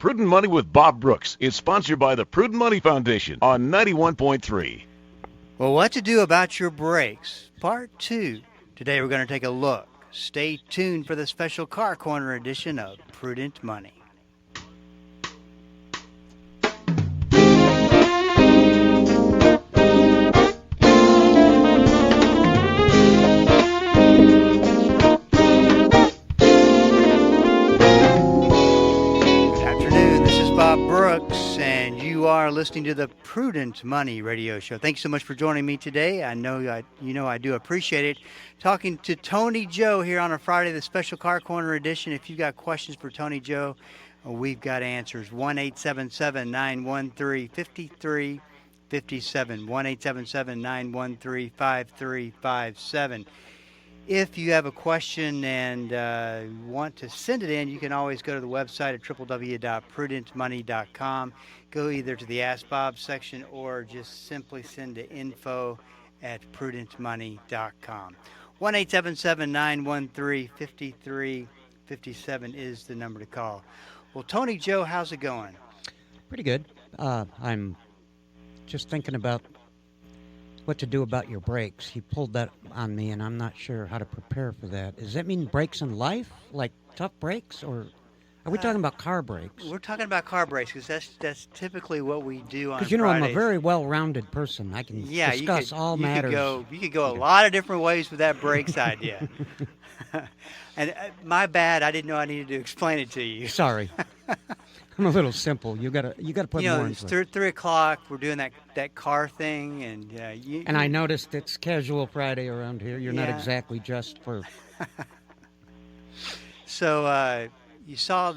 Prudent Money with Bob Brooks is sponsored by the Prudent Money Foundation on 91.3. Well, what to do about your brakes? Part 2. Today we're going to take a look. Stay tuned for the special Car Corner edition of Prudent Money. Brooks, and you are listening to the Prudent Money Radio Show. Thanks so much for joining me today. I know I do appreciate it. Talking to Tony Joe here on a Friday, the special Car Corner edition. If you've got questions for Tony Joe, we've got answers. 1-877-913-5357. 1-877-913-5357. If you have a question and want to send it in, you can always go to the website at www.prudentmoney.com. Go either to the Ask Bob section or just simply send to info@prudentmoney.com. 1-877-913-5357 is the number to call. Well, Tony Joe, how's it going? Pretty good. I'm just thinking about what to do about your brakes. You pulled that on me, and I'm not sure how to prepare for that. Does that mean brakes in life, like tough brakes, or are we talking about car brakes? We're talking about car brakes because that's typically what we do on Fridays. Because, I'm a very well-rounded person. I can discuss all matters. You could go a lot of different ways with that brakes idea. And my bad, I didn't know I needed to explain it to you. Sorry. I'm a little simple. You gotta put more into it. It's 3 o'clock. We're doing that car thing, and I noticed it's casual Friday around here. You're not exactly dressed for. So you saw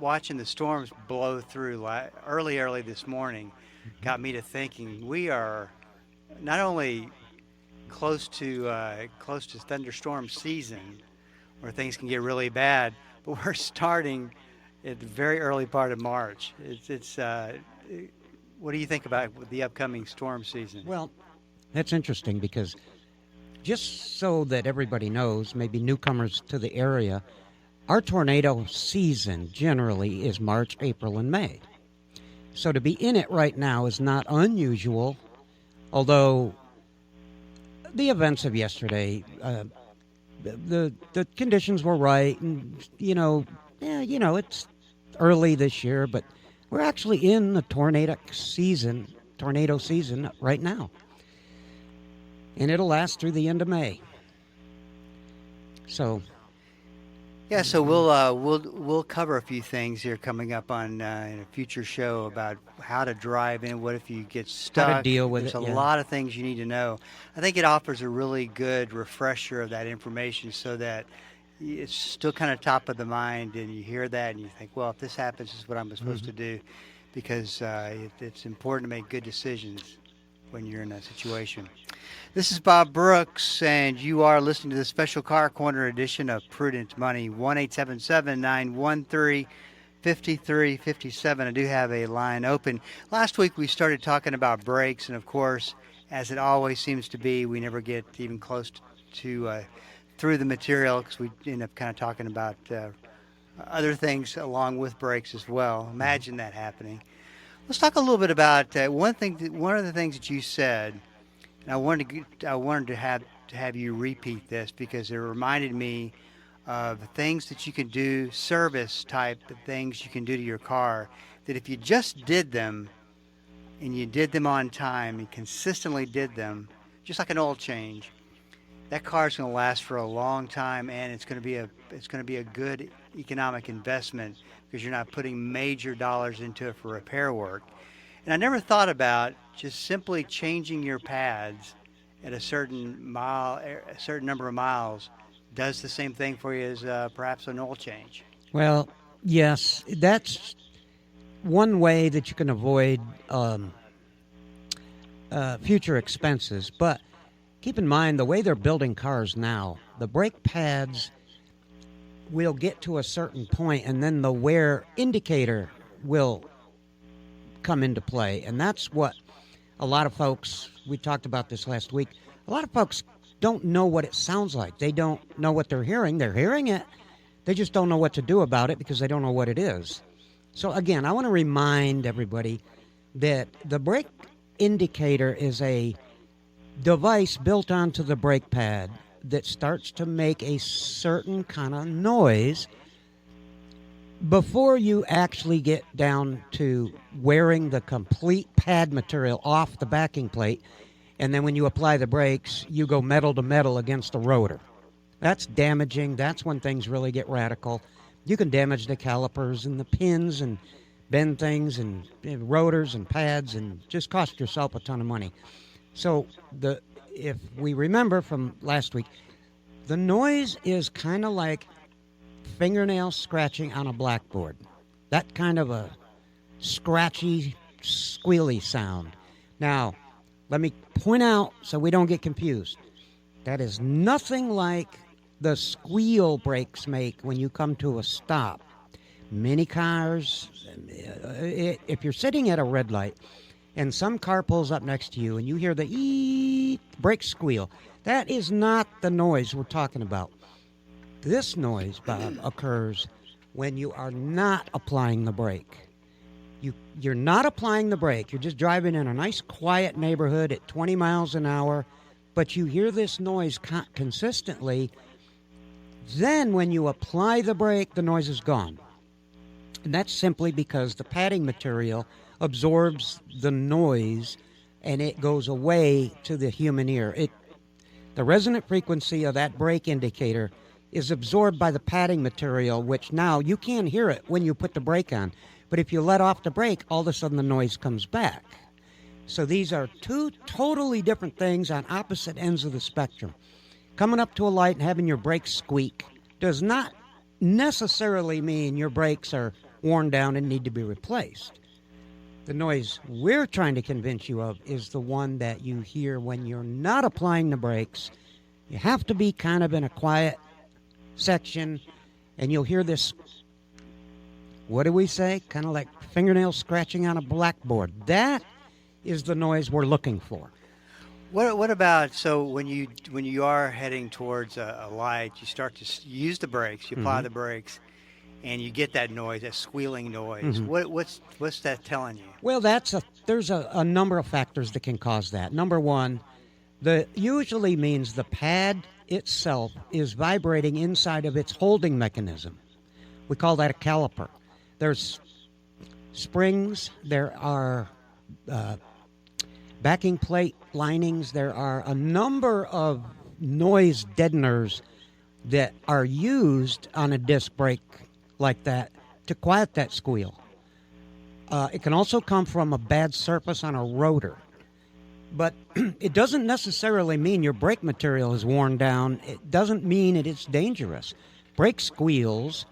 watching the storms blow through early this morning, got me to thinking we are not only close to thunderstorm season, where things can get really bad, but we're starting at the very early part of March. What do you think about the upcoming storm season? Well, that's interesting because just so that everybody knows, maybe newcomers to the area, our tornado season generally is March, April, and May. So to be in it right now is not unusual, although the events of yesterday, the conditions were right, and it's early this year, but we're actually in the tornado season right now, and it'll last through the end of May. So, so we'll cover a few things here coming up on in a future show about how to drive in. What if you get stuck? How to deal with There's it. a lot of things you need to know. I think it offers a really good refresher of that information so that it's still kind of top of the mind, and you hear that and you think, well, if this happens, this is what I'm supposed to do, because it's important to make good decisions when you're in that situation. This is Bob Brooks, and you are listening to the special Car Corner edition of Prudent Money. 1-877-913-5357. I do have a line open. Last week we started talking about brakes, and of course, as it always seems to be, we never get even close to through the material because we end up kind of talking about other things along with brakes as well. Imagine that happening. Let's talk a little bit about one of the things that you said, and I wanted to have you repeat this because it reminded me of things that you can do, service type of things you can do to your car, that if you just did them and you did them on time and consistently did them, just like an oil change, that car is going to last for a long time, and it's going to be a good economic investment because you're not putting major dollars into it for repair work. And I never thought about just simply changing your pads at a certain number of miles does the same thing for you as perhaps an oil change. Well, yes, that's one way that you can avoid future expenses, but keep in mind, the way they're building cars now, the brake pads will get to a certain point, and then the wear indicator will come into play. And that's what a lot of folks, we talked about this last week, a lot of folks don't know what it sounds like. They don't know what they're hearing. They're hearing it. They just don't know what to do about it because they don't know what it is. So again, I want to remind everybody that the brake indicator is a device built onto the brake pad that starts to make a certain kind of noise before you actually get down to wearing the complete pad material off the backing plate. And then when you apply the brakes, you go metal to metal against the rotor. That's damaging. That's when things really get radical. You can damage the calipers and the pins and bend things and rotors and pads and just cost yourself a ton of money. So if we remember from last week, the noise is kind of like fingernail scratching on a blackboard. That kind of a scratchy, squealy sound. Now, let me point out so we don't get confused. That is nothing like the squeal brakes make when you come to a stop. Many cars, if you're sitting at a red light and some car pulls up next to you and you hear the eeet brake squeal, that is not the noise we're talking about. This noise, Bob, occurs when you are not applying the brake. You're not applying the brake. You're just driving in a nice quiet neighborhood at 20 miles an hour, but you hear this noise consistently. Then when you apply the brake, the noise is gone. And that's simply because the padding material absorbs the noise and it goes away to the human ear. The resonant frequency of that brake indicator is absorbed by the padding material, which now you can't hear it when you put the brake on. But if you let off the brake, all of a sudden the noise comes back. So these are two totally different things on opposite ends of the spectrum. Coming up to a light and having your brakes squeak does not necessarily mean your brakes are worn down and need to be replaced. The noise we're trying to convince you of is the one that you hear when you're not applying the brakes. You have to be kind of in a quiet section, and you'll hear this, what do we say? Kind of like fingernails scratching on a blackboard. That is the noise we're looking for. What about, so when you are heading towards a light, you start to use the brakes, you apply the brakes, and you get that noise, that squealing noise. What's that telling you? Well, there's a number of factors that can cause that. Number one, usually means the pad itself is vibrating inside of its holding mechanism. We call that a caliper. There's springs, there are backing plate linings, there are a number of noise deadeners that are used on a disc brake like that to quiet that squeal. It can also come from a bad surface on a rotor. But it doesn't necessarily mean your brake material is worn down. It doesn't mean it's dangerous. Brake squeals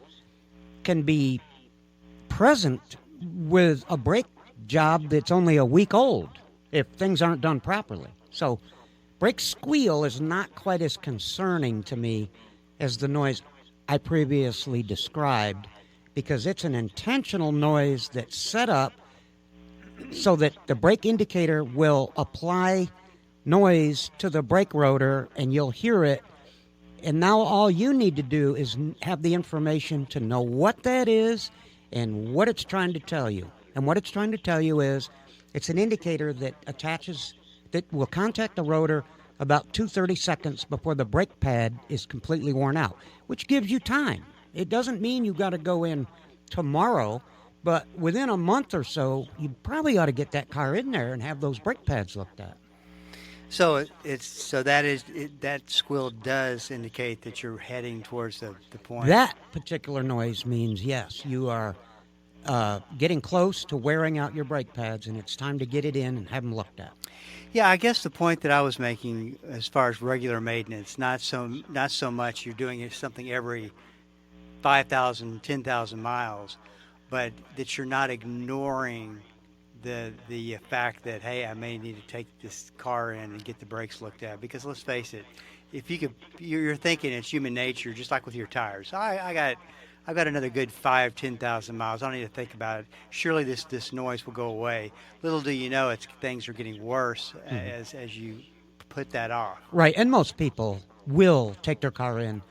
can be present with a brake job that's only a week old if things aren't done properly. So brake squeal is not quite as concerning to me as the noise I previously described, because it's an intentional noise that's set up so that the brake indicator will apply noise to the brake rotor and you'll hear it. And now all you need to do is have the information to know what that is and what it's trying to tell you. And what it's trying to tell you is it's an indicator that will contact the rotor about 2:30 seconds before the brake pad is completely worn out, which gives you time. It doesn't mean you've got to go in tomorrow, but within a month or so, you probably ought to get that car in there and have those brake pads looked at. So that squeal does indicate that you're heading towards the point. That particular noise means, yes, you are getting close to wearing out your brake pads, and it's time to get it in and have them looked at. Yeah, I guess the point that I was making as far as regular maintenance, not so much you're doing something every 5,000, 10,000 miles, but that you're not ignoring the fact that, hey, I may need to take this car in and get the brakes looked at. Because let's face it, if you're thinking it's human nature, just like with your tires. I've got another good 5,000, 10,000 miles. I don't need to think about it. Surely this noise will go away. Little do you know, things are getting worse as you put that off. Right, and most people will take their car in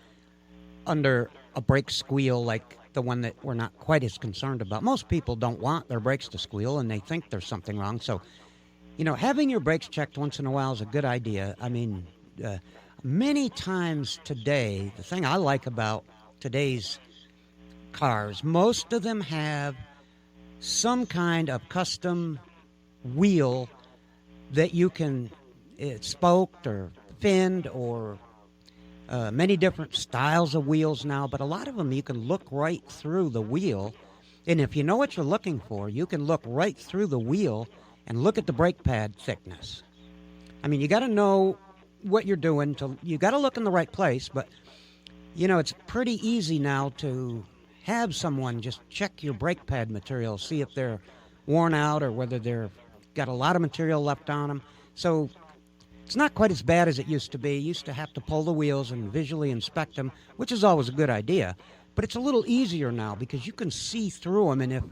under a brake squeal like the one that we're not quite as concerned about. Most people don't want their brakes to squeal, and they think there's something wrong. So, having your brakes checked once in a while is a good idea. I mean, many times today, the thing I like about today's cars, most of them have some kind of custom wheel that you can, it's spoked or finned or many different styles of wheels now, but a lot of them you can look right through the wheel. And if you know what you're looking for, you can look right through the wheel and look at the brake pad thickness. I mean, you got to know what you're doing. You got to look in the right place, but, it's pretty easy now to have someone just check your brake pad material, see if they're worn out or whether they've got a lot of material left on them. So it's not quite as bad as it used to be. You used to have to pull the wheels and visually inspect them, which is always a good idea. But it's a little easier now because you can see through them. And if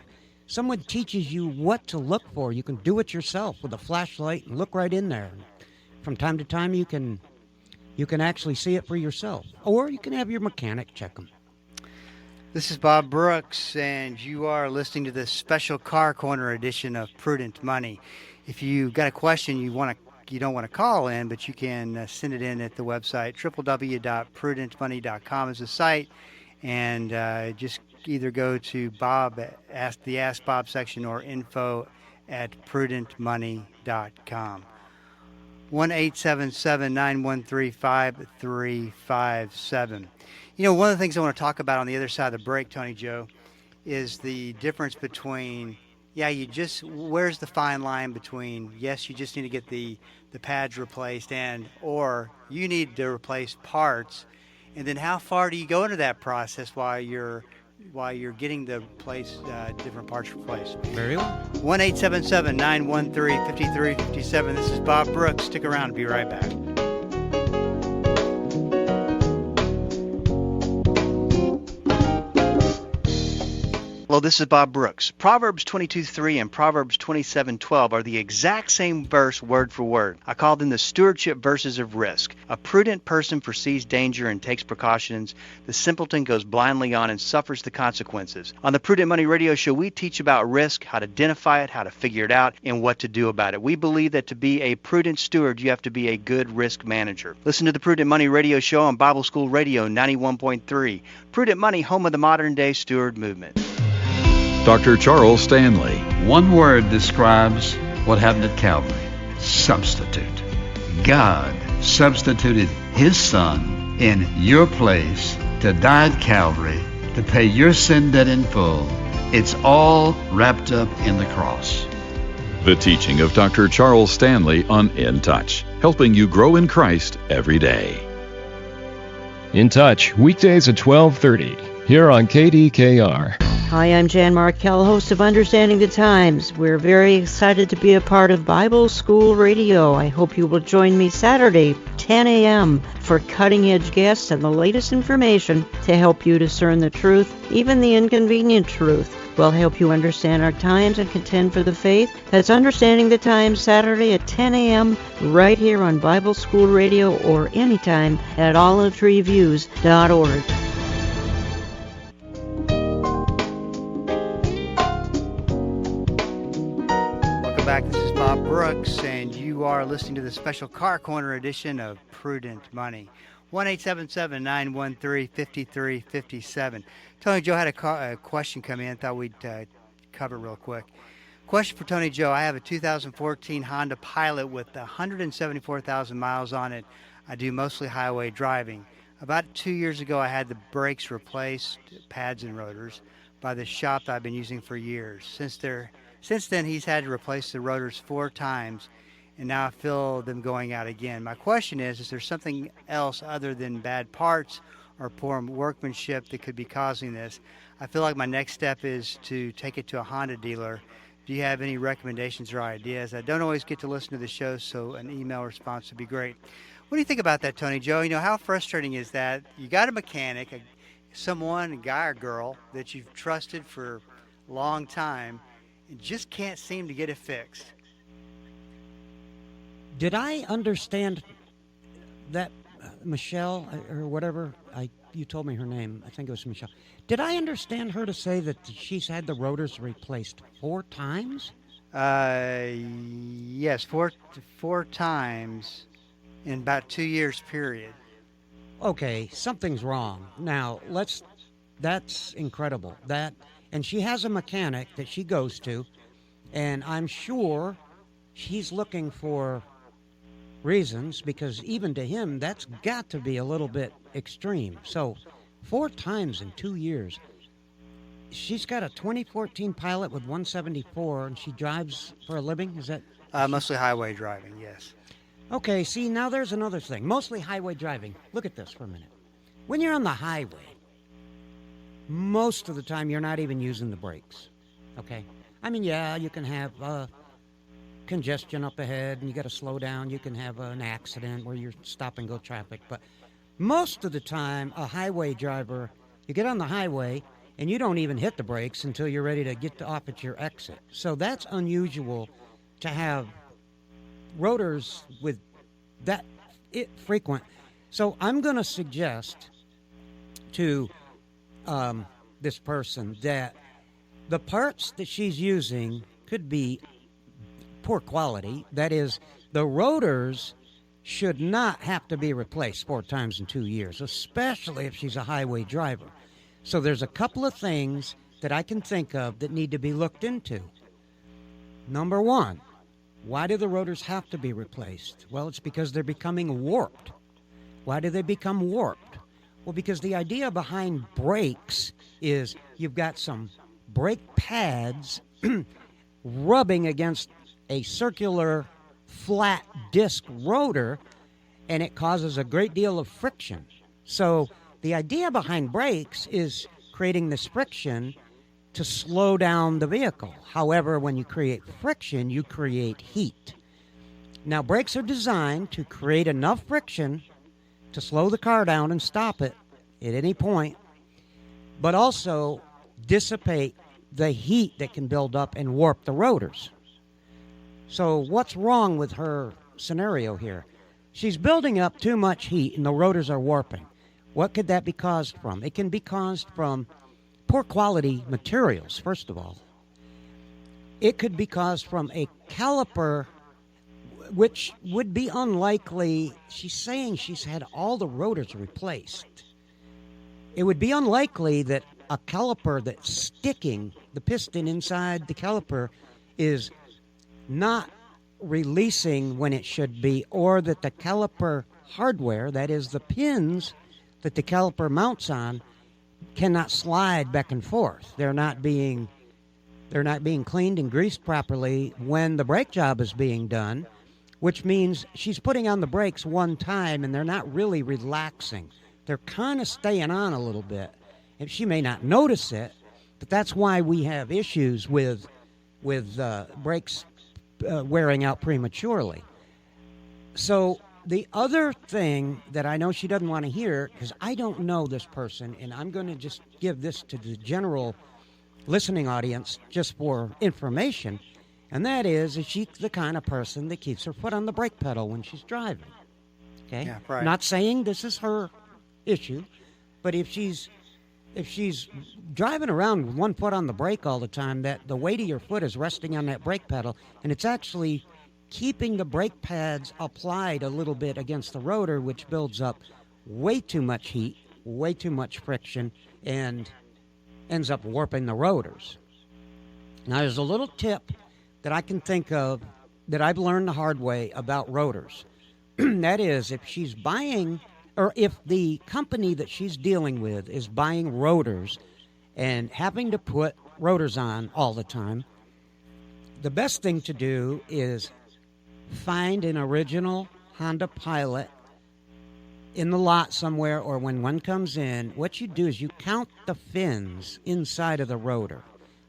someone teaches you what to look for, you can do it yourself with a flashlight and look right in there. From time to time, you can actually see it for yourself. Or you can have your mechanic check them. This is Bob Brooks, and you are listening to this special Car Corner edition of Prudent Money. If you've got a question you don't want to call in, but you can send it in at the website. www.prudentmoney.com is the site, and just either go to the Ask Bob section or info@prudentmoney.com. 1-877-913-5357. One of the things I want to talk about on the other side of the break, Tony Joe, is the difference between, where's the fine line between, yes, you just need to get the pads replaced or you need to replace parts, and then how far do you go into that process while you're getting the different parts replaced? Very well. 1-877-913-5357. This is Bob Brooks. Stick around. Be right back. Hello, this is Bob Brooks. Proverbs 22:3 and Proverbs 27:12 are the exact same verse word for word. I call them the stewardship verses of risk. A prudent person foresees danger and takes precautions. The simpleton goes blindly on and suffers the consequences. On the Prudent Money Radio Show, we teach about risk, how to identify it, how to figure it out, and what to do about it. We believe that to be a prudent steward, you have to be a good risk manager. Listen to the Prudent Money Radio Show on Bible School Radio 91.3. Prudent Money, home of the modern-day steward movement. Dr. Charles Stanley. One word describes what happened at Calvary: substitute. God substituted His Son in your place to die at Calvary to pay your sin debt in full. It's all wrapped up in the cross. The teaching of Dr. Charles Stanley on In Touch, helping you grow in Christ every day. In Touch, weekdays at 12:30, here on KDKR. Hi, I'm Jan Markell, host of Understanding the Times. We're very excited to be a part of Bible School Radio. I hope you will join me Saturday, 10 a.m., for cutting-edge guests and the latest information to help you discern the truth, even the inconvenient truth. We'll help you understand our times and contend for the faith. That's Understanding the Times, Saturday at 10 a.m., right here on Bible School Radio or anytime at olivetreeviews.org. Back. This is Bob Brooks, and you are listening to the special Car Corner edition of Prudent Money. 1-877-913-5357. Tony Joe had a question come in. Thought we'd cover it real quick. Question for Tony Joe. I have a 2014 Honda Pilot with 174,000 miles on it. I do mostly highway driving. About 2 years ago, I had the brakes replaced, pads and rotors, by the shop that I've been using for years. Since then, he's had to replace the rotors 4 times, and now I feel them going out again. My question is there something else other than bad parts or poor workmanship that could be causing this? I feel like my next step is to take it to a Honda dealer. Do you have any recommendations or ideas? I don't always get to listen to the show, so an email response would be great. What do you think about that, Tony Joe? How frustrating is that? You got a mechanic, a guy or girl, that you've trusted for a long time, and just can't seem to get it fixed. Did I understand that Michelle or whatever, you told me her name. I think it was Michelle. Did I understand her to say that she's had the rotors replaced 4 times? Yes, four times in about 2 years period. Okay, something's wrong. Now, that's incredible. And she has a mechanic that she goes to, and I'm sure he's looking for reasons, because even to him, that's got to be a little bit extreme. So 4 times in 2 years. She's got a 2014 Pilot with 174, and she drives for a living. Is that Mostly highway driving, yes. okay? See, now there's another thing. Mostly highway driving. Look at this for a minute. When you're on the highway, most of the time you're not even using the brakes. Okay, I mean, yeah, you can have congestion up ahead and you got to slow down. You can have an accident where you're stop and go traffic, but most of the time, a highway driver, you get on the highway and you don't even hit the brakes until you're ready to get off at your exit. So that's unusual to have rotors with that frequent. So I'm going to suggest to this person that the parts that she's using could be poor quality. That is, the rotors should not have to be replaced 4 times in 2 years, especially if she's a highway driver. So there's a couple of things that I can think of that need to be looked into. Number one, why do the rotors have to be replaced? Well, it's because they're becoming warped. Why do they become warped? Well, because the idea behind brakes is you've got some brake pads rubbing against a circular flat disc rotor, and it causes a great deal of friction. So the idea behind brakes is creating this friction to slow down the vehicle. However, when you create friction, you create heat. Now, brakes are designed to create enough friction to slow the car down and stop it at any point, but also dissipate the heat that can build up and warp the rotors. So what's wrong with her scenario here? She's building up too much heat and the rotors are warping. What could that be caused from? It can be caused from poor quality materials, first of all. It could be caused from a caliper, which would be unlikely. She's saying she's had all the rotors replaced. It would be unlikely that a caliper that's sticking, the piston inside the caliper, is not releasing when it should be, or that the caliper hardware, that is the pins that the caliper mounts on, cannot slide back and forth. They're not being cleaned and greased properly when the brake job is being done, which means she's putting on the brakes one time and they're not really relaxing. They're kind of staying on a little bit. And she may not notice it, but that's why we have issues with brakes wearing out prematurely. So the other thing that I know she doesn't want to hear, because I don't know this person, and I'm going to just give this to the general listening audience just for information, and that is she's the kind of person that keeps her foot on the brake pedal when she's driving. Okay? Yeah, right. Not saying this is her issue, but if she's driving around with one foot on the brake all the time, that the weight of your foot is resting on that brake pedal, and it's actually keeping the brake pads applied a little bit against the rotor, which builds up way too much heat, way too much friction, and ends up warping the rotors. Now, there's a little tip that I can think of that I've learned the hard way about rotors. That is, if she's buying, or if the company that she's dealing with is buying rotors and having to put rotors on all the time, the best thing to do is find an original Honda Pilot in the lot somewhere, or when one comes in. What you do is you count the fins inside of the rotor.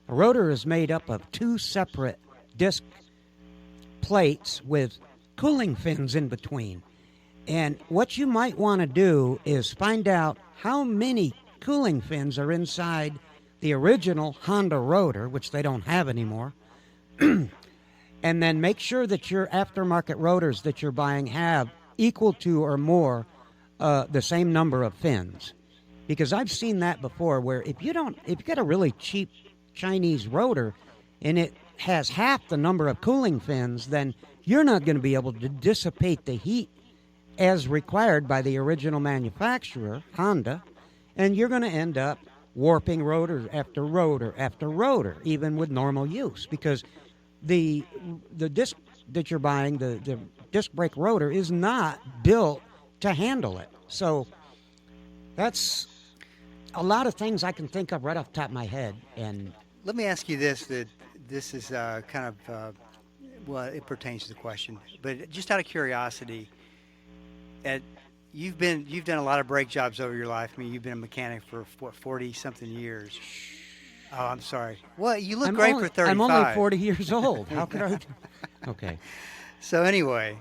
A rotor is made up of 2 separate disc plates with cooling fins in between. And what you might want to do is find out how many cooling fins are inside the original Honda rotor, which they don't have anymore, and then make sure that your aftermarket rotors that you're buying have equal to or more the same number of fins, because I've seen that before. Where if you get a really cheap Chinese rotor, and it has half the number of cooling fins, then you're not going to be able to dissipate the heat as required by the original manufacturer, Honda, and you're going to end up warping rotor after rotor after rotor, even with normal use, because the disc that you're buying, the disc brake rotor, is not built to handle it. So that's a lot of things I can think of right off the top of my head. And let me ask you this, that this is kind of, well, it pertains to the question, but just out of curiosity, you've done a lot of brake jobs over your life. I mean, you've been a mechanic for, what, 40-something years. Oh, I'm sorry. Well, you look great for 35. I'm only 40 years old. How could I? Okay. So anyway,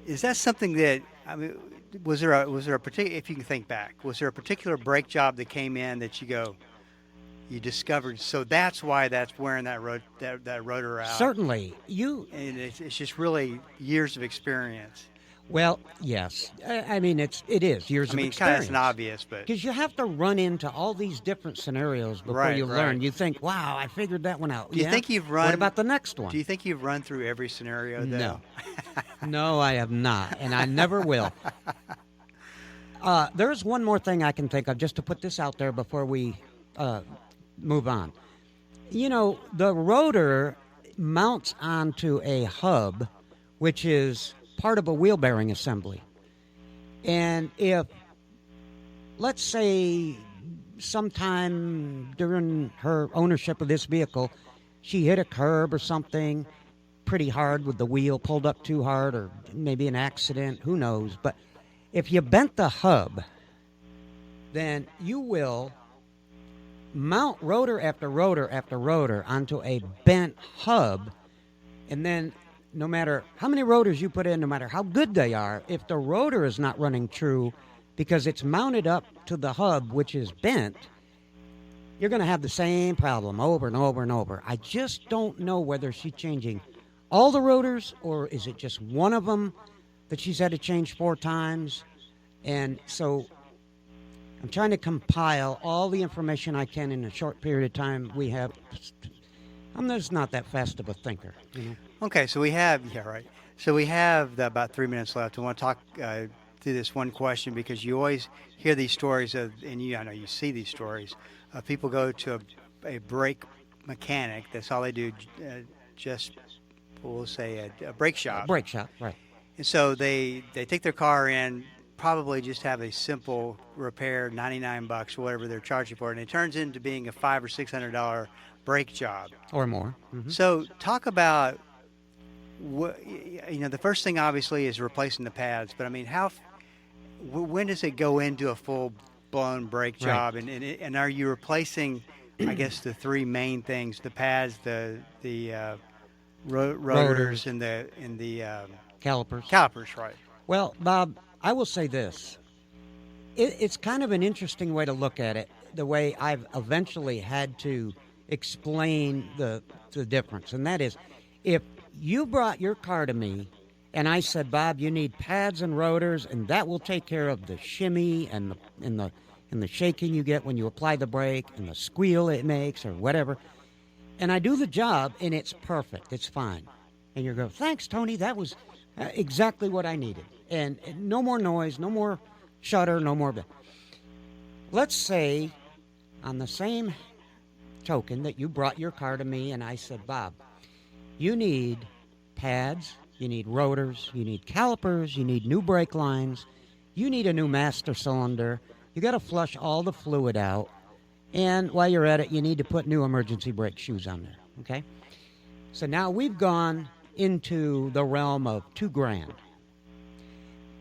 is that something that, I mean, was there a particular, if you can think back, was there a particular brake job that came in that you discovered, so that's why that's wearing that rotor out? Certainly. And it's just really years of experience. Well, yes. I mean, it is years of experience. Kind of an obvious, but because you have to run into all these different scenarios before you learn. You think, "Wow, I figured that one out." Do you think you've run? What about the next one? Do you think you've run through every scenario? Though? No, I have not, and I never will. There's one more thing I can think of, just to put this out there before we move on. You know, the rotor mounts onto a hub, which is part of a wheel bearing assembly. And if, let's say, sometime during her ownership of this vehicle, she hit a curb or something pretty hard with the wheel, pulled up too hard, or maybe an accident, who knows. But if you bent the hub, then you will mount rotor after rotor after rotor onto a bent hub, and then no matter how many rotors you put in, no matter how good they are, if the rotor is not running true because it's mounted up to the hub, which is bent, you're going to have the same problem over and over and over. I just don't know whether she's changing all the rotors, or is it just one of them that she's had to change 4 times. And so I'm trying to compile all the information I can in a short period of time we have. I'm just not that fast of a thinker, you know. Okay, so we have, So we have about 3 minutes left. I want to talk through this one question, because you always hear these stories of, and I know you see these stories of people go to a brake mechanic. That's all they do, just, we'll say, a brake shop. A brake shop, right. And so they take their car in, probably just have a simple repair, $99, whatever they're charging for it, and it turns into being a $500 or $600 brake job or more. Mm-hmm. So talk about the first thing obviously is replacing the pads, but I mean, when does it go into a full-blown brake job? Right. And are you replacing, I guess, the 3 main things: the pads, the rotors, and the calipers? Calipers, right? Well, Bob, I will say this: it's kind of an interesting way to look at it. The way I've eventually had to explain the difference, and that is, if you brought your car to me and I said, Bob, you need pads and rotors, and that will take care of the shimmy and the shaking you get when you apply the brake and the squeal it makes or whatever, and I do the job and it's perfect, it's fine, and you go, thanks, Tony, that was exactly what I needed, and no more noise, no more shudder, no more. Let's say on the same token that you brought your car to me and I said, Bob, you need pads, you need rotors, you need calipers, you need new brake lines, you need a new master cylinder, you got to flush all the fluid out, and while you're at it, you need to put new emergency brake shoes on there, okay? So now we've gone into the realm of $2,000.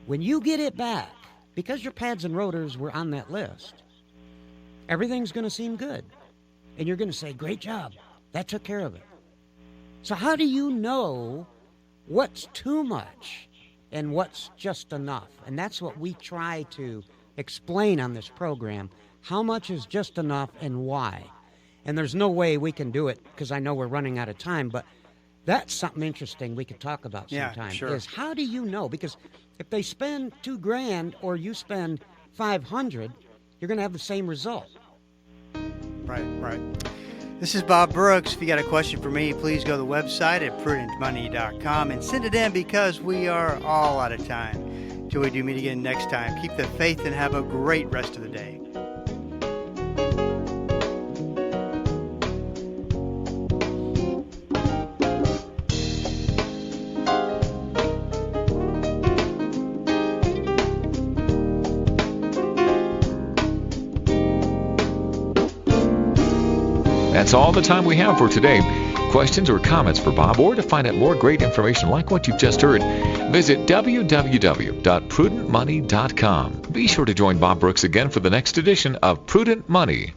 When you get it back, because your pads and rotors were on that list, everything's going to seem good. And you're going to say, great job, that took care of it. So how do you know what's too much and what's just enough? And that's what we try to explain on this program, how much is just enough and why. And there's no way we can do it, because I know we're running out of time, but That's something interesting we could talk about sometime. Yeah, sure. Is how do you know? Because if they spend $2,000 or you spend $500, you're going to have the same result. Right. This is Bob Brooks. If you got a question for me, please go to the website at prudentmoney.com and send it in, because we are all out of time. Till we do meet again next time, keep the faith and have a great rest of the day. That's all the time we have for today. Questions or comments for Bob, or to find out more great information like what you've just heard, visit www.prudentmoney.com. Be sure to join Bob Brooks again for the next edition of Prudent Money.